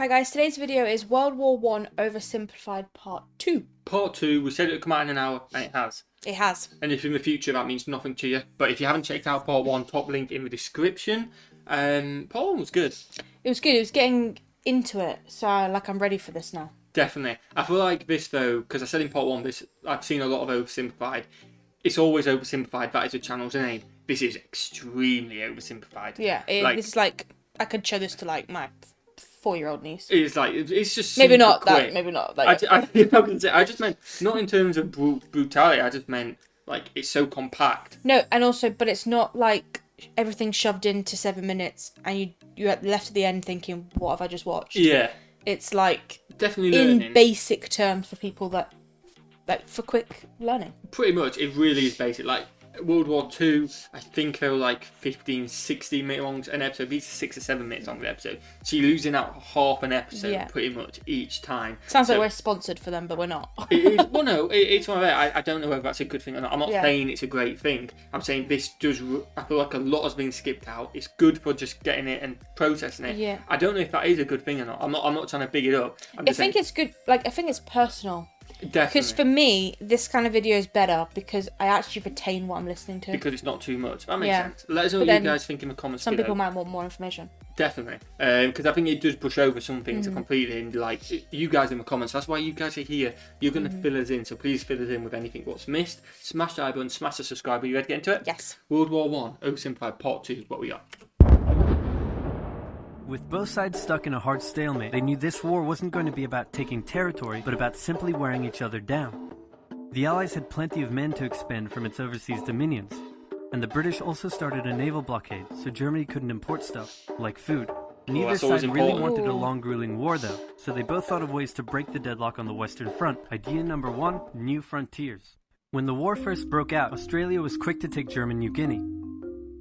Hi guys, today's video is World War One Oversimplified Part 2. Part 2, we said it would come out in an hour, and it has. It has. And if in the future that means nothing to you, but if you haven't checked out Part 1, top link in the description. Part 1 was good. It was good, it was getting into it, so I'm ready for this now. Definitely. I feel like this though, because I said in Part 1, I've seen a lot of Oversimplified. It's always Oversimplified, that is the channel's name. This is extremely oversimplified. Yeah, this is I could show this to my 4-year-old niece. It's just maybe not quick. that. Maybe not. I just meant not in terms of brutality. I just meant it's so compact. No, and also, but it's not like everything shoved into 7 minutes, and you're left at the end thinking, "What have I just watched?" Yeah, it's definitely learning. In basic terms for people that for quick learning. Pretty much, it really is basic. World War II, I think they were 15, 16 minute long an episode. These are 6 or 7 minutes long an episode. So you're losing out half an episode pretty much each time. Sounds like we're sponsored for them, but we're not. It is, well, no, it's one of that. I don't know whether that's a good thing or not. I'm not saying it's a great thing. I'm saying this does. I feel like a lot has been skipped out. It's good for just getting it and processing it. Yeah. I don't know if that is a good thing or not. I'm not trying to big it up. I think it's good. I think it's personal. Definitely. Because for me, this kind of video is better because I actually retain what I'm listening to. Because it's not too much. That makes sense. Let us know what you guys think in the comments Some below. people might want more information. Definitely. Because I think it does brush over some things completely. And you guys in the comments, that's why you guys are here. You're going to fill us in. So please fill us in with anything what's missed. Smash the like button, smash the subscribe. Are you ready to get into it? Yes. World War One, Oversimplified Part 2 is what we got. With both sides stuck in a hard stalemate, they knew this war wasn't going to be about taking territory, but about simply wearing each other down. The Allies had plenty of men to expend from its overseas dominions, and the British also started a naval blockade, so Germany couldn't import stuff, like food. Neither side really wanted a long, grueling war though, so they both thought of ways to break the deadlock on the Western Front. Idea number 1, new frontiers. When the war first broke out, Australia was quick to take German New Guinea.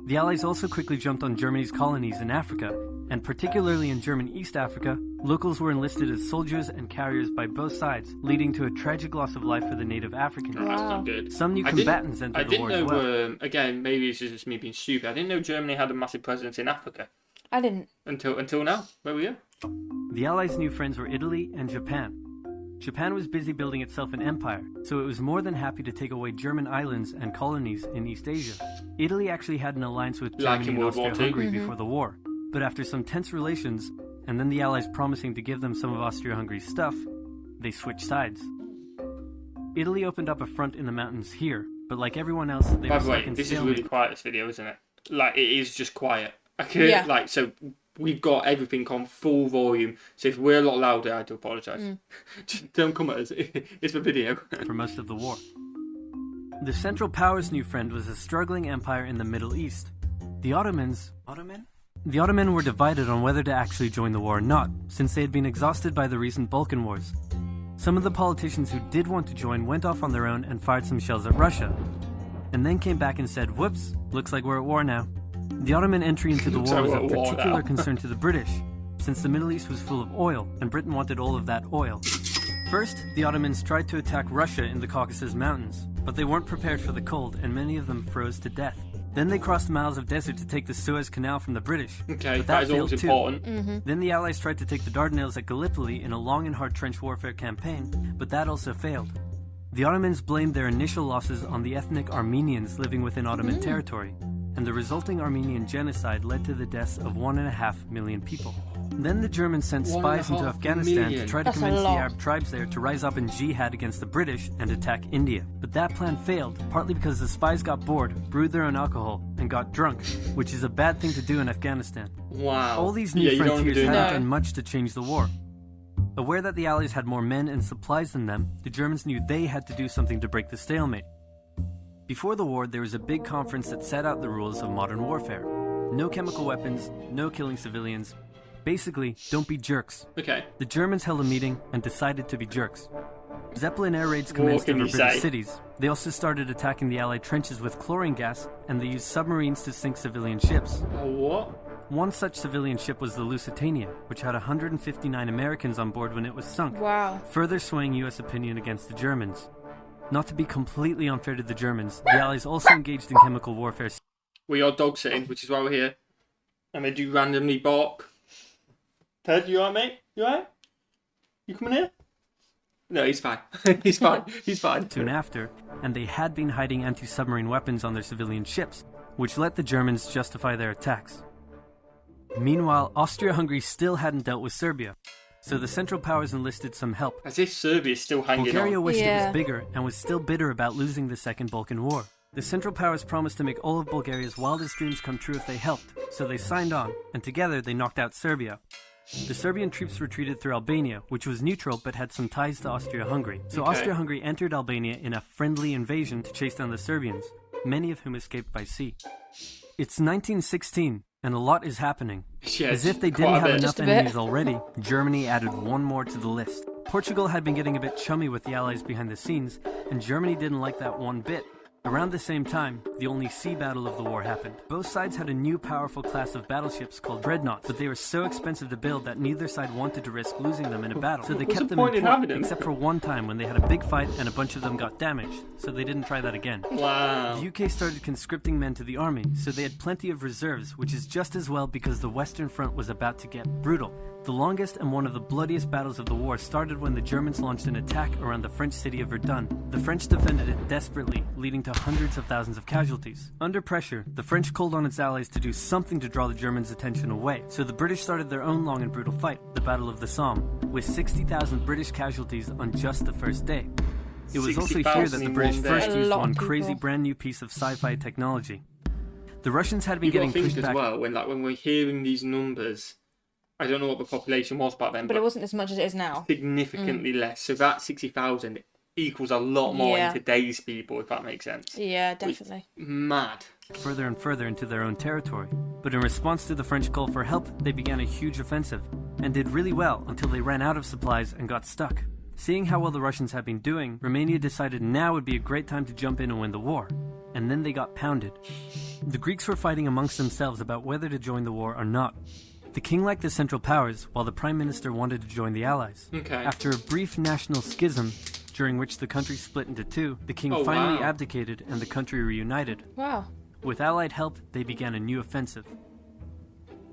The Allies also quickly jumped on Germany's colonies in Africa, and particularly in German East Africa, locals were enlisted as soldiers and carriers by both sides, leading to a tragic loss of life for the native Africans. No, that's not good. Some new combatants entered the war as well. Again, maybe it's just me being stupid. I didn't know Germany had a massive presence in Africa. I didn't. Until now. Where were you? The Allies' new friends were Italy and Japan. Japan was busy building itself an empire, so it was more than happy to take away German islands and colonies in East Asia. Italy actually had an alliance with Germany and Austria-Hungary before the war, but after some tense relations, and then the Allies promising to give them some of Austria-Hungary's stuff, they switched sides. Italy opened up a front in the mountains here, but like everyone else, they were stuck in stalemate. This is really quiet, this video, isn't it? It is just quiet. Okay, so we've got everything on full volume, so if we're a lot louder, I do apologise. Just don't come at us, it's a video. For most of the war. The Central Powers' new friend was a struggling empire in the Middle East. The Ottomans... The Ottoman were divided on whether to actually join the war or not, since they had been exhausted by the recent Balkan wars. Some of the politicians who did want to join went off on their own and fired some shells at Russia, and then came back and said, whoops, looks like we're at war now. The Ottoman entry into the war was of particular concern to the British, since the Middle East was full of oil, and Britain wanted all of that oil. First, the Ottomans tried to attack Russia in the Caucasus Mountains, but they weren't prepared for the cold, and many of them froze to death. Then they crossed miles of desert to take the Suez Canal from the British. Okay, but that failed too. Important. Then the Allies tried to take the Dardanelles at Gallipoli in a long and hard trench warfare campaign, but that also failed. The Ottomans blamed their initial losses on the ethnic Armenians living within Ottoman territory, and the resulting Armenian genocide led to the deaths of 1.5 million people. Then the Germans sent spies into Afghanistan to try to convince the Arab tribes there to rise up in jihad against the British and attack India. But that plan failed, partly because the spies got bored, brewed their own alcohol, and got drunk, which is a bad thing to do in Afghanistan. Wow. All these new frontiers hadn't done much to change the war. Aware that the Allies had more men and supplies than them, the Germans knew they had to do something to break the stalemate. Before the war, there was a big conference that set out the rules of modern warfare. No chemical weapons, no killing civilians. Basically, don't be jerks. Okay. The Germans held a meeting and decided to be jerks. Zeppelin air raids commenced over British cities. They also started attacking the Allied trenches with chlorine gas, and they used submarines to sink civilian ships. What? One such civilian ship was the Lusitania, which had 159 Americans on board when it was sunk. Wow. Further swaying US opinion against the Germans. Not to be completely unfair to the Germans, the Allies also engaged in chemical warfare. We are dog sitting, which is why we're here. And they do randomly bark. Ted, you alright, mate? You alright? You coming here? No, he's fine. He's fine. He's fine. Soon after, and they had been hiding anti-submarine weapons on their civilian ships, which let the Germans justify their attacks. Meanwhile, Austria-Hungary still hadn't dealt with Serbia, so the Central Powers enlisted some help. As if Serbia's still hanging Bulgaria on. wished it was bigger and was still bitter about losing the Second Balkan War. The Central Powers promised to make all of Bulgaria's wildest dreams come true if they helped, so they signed on, and together they knocked out Serbia. The Serbian troops retreated through Albania, which was neutral but had some ties to Austria-Hungary. So Austria-Hungary entered Albania in a friendly invasion to chase down the Serbians, many of whom escaped by sea. It's 1916, and a lot is happening. Yes, As if they didn't have enough Just a bit. enemies already, Germany added one more to the list. Portugal had been getting a bit chummy with the Allies behind the scenes, and Germany didn't like that one bit. Around the same time, the only sea battle of the war happened. Both sides had a new powerful class of battleships called dreadnoughts, but they were so expensive to build that neither side wanted to risk losing them in a battle. So they What's kept the them point in in port, having them? except for one time when they had a big fight and a bunch of them got damaged, so they didn't try that again. Wow. The UK started conscripting men to the army, so they had plenty of reserves, which is just as well because the Western Front was about to get brutal. The longest and one of the bloodiest battles of the war started when the Germans launched an attack around the French city of Verdun. The French defended it desperately, leading to hundreds of thousands of casualties. Under pressure, the French called on its allies to do something to draw the Germans' attention away, so the British started their own long and brutal fight, the Battle of the Somme, with 60,000 British casualties on just the first day. It was also here that 60,000 the in British one day. first A used lot of one people. crazy brand new piece of sci-fi technology. The Russians had been You've got getting to think pushed as back. well, when we're hearing these numbers, I don't know what the population was back then, But it wasn't as much as it is now. significantly less. So that 60,000 equals a lot more Yeah. in today's people, if that makes sense. Yeah, definitely. Mad. Further and further into their own territory. But in response to the French call for help, they began a huge offensive, and did really well until they ran out of supplies and got stuck. Seeing how well the Russians had been doing, Romania decided now would be a great time to jump in and win the war. And then they got pounded. The Greeks were fighting amongst themselves about whether to join the war or not. The king liked the Central Powers, while the Prime Minister wanted to join the Allies. Okay. After a brief national schism, during which the country split into two, the king Oh, finally wow. abdicated and the country reunited. Wow. With Allied help, they began a new offensive.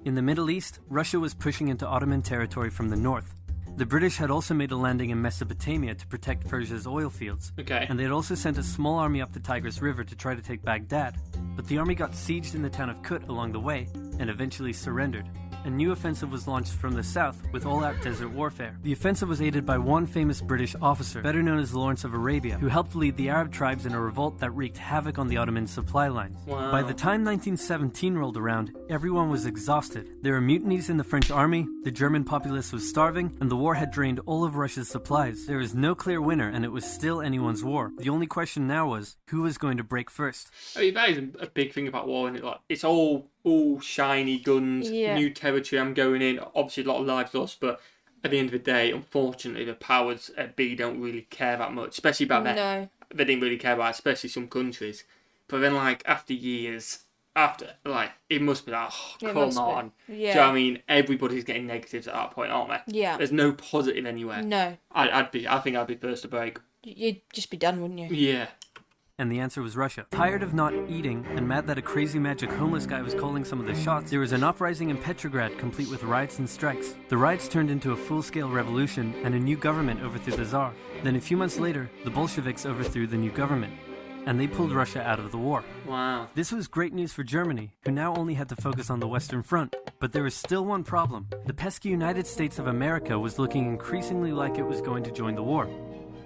In the Middle East, Russia was pushing into Ottoman territory from the north. The British had also made a landing in Mesopotamia to protect Persia's oil fields. Okay. And they had also sent a small army up the Tigris River to try to take Baghdad. But the army got sieged in the town of Kut along the way, and eventually surrendered. A new offensive was launched from the south with all-out desert warfare. The offensive was aided by one famous British officer, better known as Lawrence of Arabia, who helped lead the Arab tribes in a revolt that wreaked havoc on the Ottoman supply lines. Wow. By the time 1917 rolled around, everyone was exhausted. There were mutinies in the French army, the German populace was starving, and the war had drained all of Russia's supplies. There was no clear winner, and it was still anyone's war. The only question now was, who was going to break first? I mean, that is a big thing about war, and it's all shiny guns, Yeah. new territory I'm going in. Obviously, a lot of lives lost, but at the end of the day, unfortunately, the powers at B don't really care that much, especially back then. No. They didn't really care about it, especially some countries. But then, after years, it must be like, oh, It come must be. on. Yeah. Do you know what I mean? Everybody's getting negatives at that point, aren't they? Yeah. There's no positive anywhere. No. I think I'd be first to break. You'd just be done, wouldn't you? Yeah. And the answer was Russia. Tired of not eating and mad that a crazy magic homeless guy was calling some of the shots, there was an uprising in Petrograd complete with riots and strikes. The riots turned into a full-scale revolution and a new government overthrew the Tsar. Then a few months later, the Bolsheviks overthrew the new government. And they pulled Russia out of the war. Wow. This was great news for Germany, who now only had to focus on the Western Front. But there was still one problem. The pesky United States of America was looking increasingly like it was going to join the war.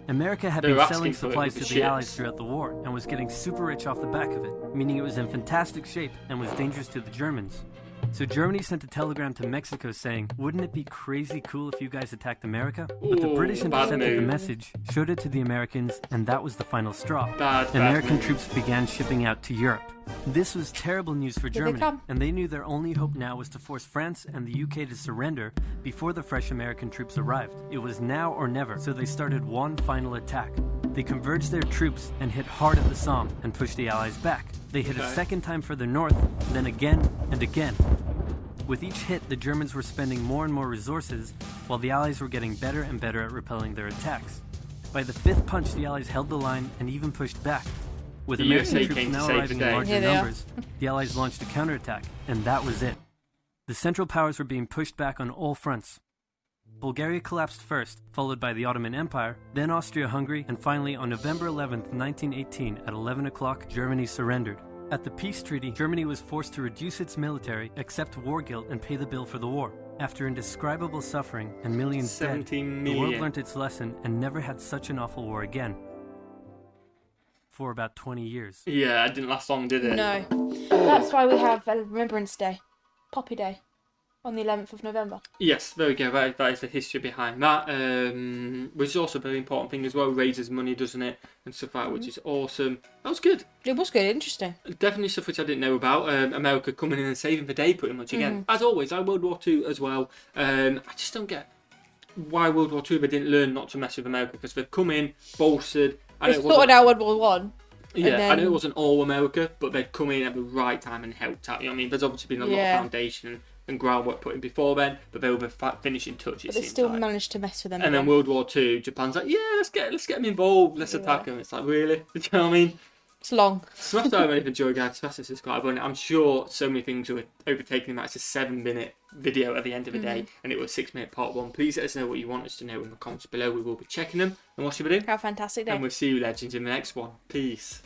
America had They were been asking selling for it supplies with to the the ships. Allies throughout the war and was getting super rich off the back of it, meaning it was in fantastic shape and was dangerous to the Germans. So Germany sent a telegram to Mexico saying, wouldn't it be crazy cool if you guys attacked America? But the Ooh, British bad intercepted the move. message, showed it to the Americans, and that was the final straw. Bad American move. troops began shipping out to Europe. This was terrible news for Here they Germany, come. and they knew their only hope now was to force France and the UK to surrender before the fresh American troops arrived. It was now or never, so they started one final attack. They converged their troops and hit hard at the Somme and pushed the Allies back. They hit a Okay. second time further north, then again and again. With each hit, the Germans were spending more and more resources, while the Allies were getting better and better at repelling their attacks. By the fifth punch, the Allies held the line and even pushed back. With The American USA troops came to now save arriving the in day. larger Here they are. numbers, the Allies launched a counterattack, and that was it. The Central Powers were being pushed back on all fronts. Bulgaria collapsed first, followed by the Ottoman Empire, then Austria-Hungary, and finally on November 11th, 1918, at 11 o'clock, Germany surrendered. At the peace treaty, Germany was forced to reduce its military, accept war guilt, and pay the bill for the war. After indescribable suffering and millions dead, 17 the world million. learnt its lesson and never had such an awful war again. For about 20 years. Yeah, it didn't last long, did it? No. That's why we have a Remembrance Day. Poppy Day. On the 11th of November. Yes, there we go. That is the history behind that. Which is also a very important thing as well. Raises money, doesn't it? And stuff like that, which is awesome. That was good. It was good, interesting. Definitely stuff which I didn't know about. America coming in and saving the day pretty much again. As always, like World War II as well. I just don't get why World War II they didn't learn not to mess with America, because they've come in, bolstered. They sorted out World War One. Yeah, then... I know it wasn't all America, but they'd come in at the right time and helped out. You know what I mean? There's obviously been a lot of foundation and groundwork put in before then, but they were the finishing touches. But they still managed to mess with them. And then World War II, Japan's like, yeah, let's get them involved, let's attack them. It's like, really? Do you know what I mean? It's long. Smash that over if you enjoy, guys. Smash and subscribe. And I'm sure so many things were overtaking that. It's a 7-minute video at the end of the day, and it was 6-minute part 1. Please let us know what you want us to know in the comments below. We will be checking them. And what should we do? Have a fantastic day. And we'll see you, legends, in the next one. Peace.